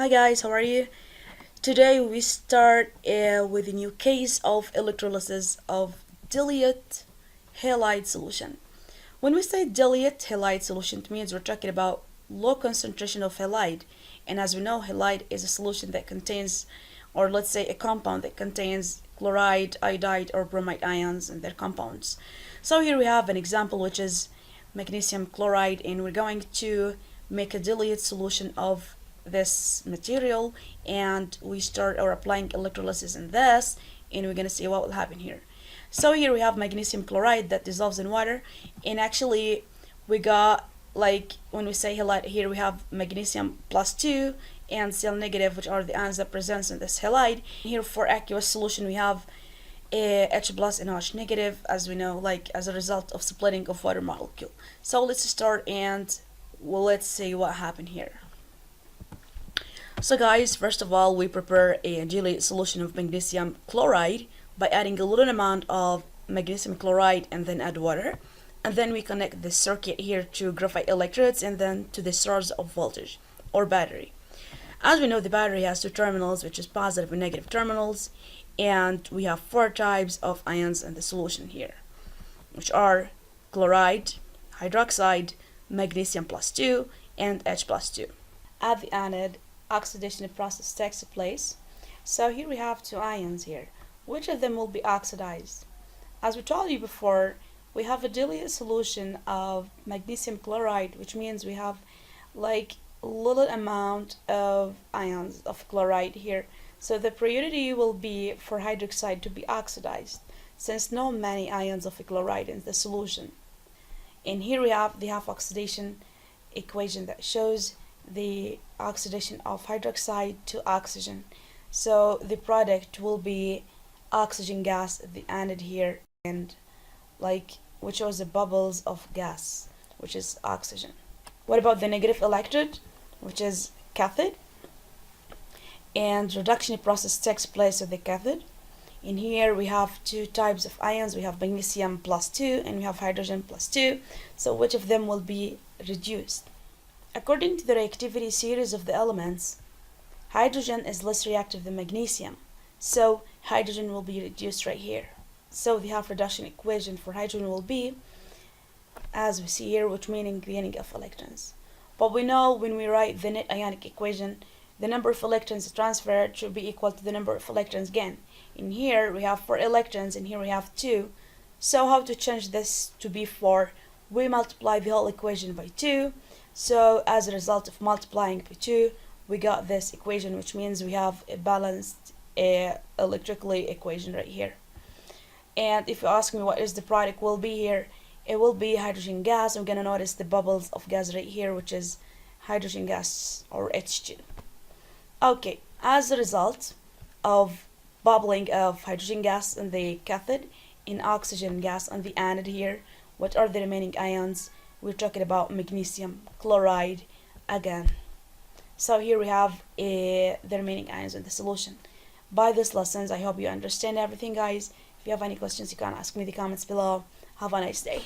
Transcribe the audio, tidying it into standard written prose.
Hi guys, how are you? Today we start with a new case of electrolysis of dilute halide solution. When we say dilute halide solution, it means we're talking about low concentration of halide. And as we know, halide is a solution that contains, or let's say a compound that contains chloride, iodide, or bromide ions in their compounds. So here we have an example which is magnesium chloride, and we're going to make a dilute solution of this material, and we start our applying electrolysis in this, and we're going to see what will happen here. So here we have magnesium chloride that dissolves in water, and actually we got, like, when we say halide, here we have magnesium plus 2 and Cl negative, which are the ions that presents in this halide. Here for aqueous solution we have H plus and OH negative, as we know, like as a result of splitting of water molecule. So let's start and let's see what happened here. So guys, first of all, we prepare a dilute solution of magnesium chloride by adding a little amount of magnesium chloride and then add water. And then we connect the circuit here to graphite electrodes and then to the source of voltage or battery. As we know, the battery has two terminals, which is positive and negative terminals, and we have 4 types of ions in the solution here, which are chloride, hydroxide, magnesium plus 2, and H plus 2. At the anode, oxidation process takes place. So here we have 2 ions here. Which of them will be oxidized? As we told you before, we have a dilute solution of magnesium chloride, which means we have like a little amount of ions of chloride here. So the priority will be for hydroxide to be oxidized, since no many ions of chloride in the solution. And here we have the half oxidation equation that shows the oxidation of hydroxide to oxygen. So the product will be oxygen gas at the anode here, and like which shows the bubbles of gas, which is oxygen. What about the negative electrode, which is cathode? And reduction process takes place at the cathode. In here we have 2 types of ions. We have magnesium plus 2 and we have hydrogen plus 2. So which of them will be reduced? According to the reactivity series of the elements, hydrogen is less reactive than magnesium, so hydrogen will be reduced right here. So the half reduction equation for hydrogen will be, as we see here, which meaning gaining of electrons. But we know when we write the net ionic equation, the number of electrons transferred should be equal to the number of electrons gained. In here we have 4 electrons, and here we have 2. So how to change this to be 4? We multiply the whole equation by 2. So as a result of multiplying by 2, we got this equation, which means we have a balanced electrically equation right here. And if you ask me what is the product will be here, it will be hydrogen gas. I'm gonna notice the bubbles of gas right here, which is hydrogen gas or H2. Okay, as a result of bubbling of hydrogen gas in the cathode and oxygen gas on the anode here, what are the remaining ions? We're talking about magnesium chloride again. So here we have the remaining ions in the solution. By this lessons, I hope you understand everything, guys. If you have any questions, you can ask me in the comments below. Have a nice day.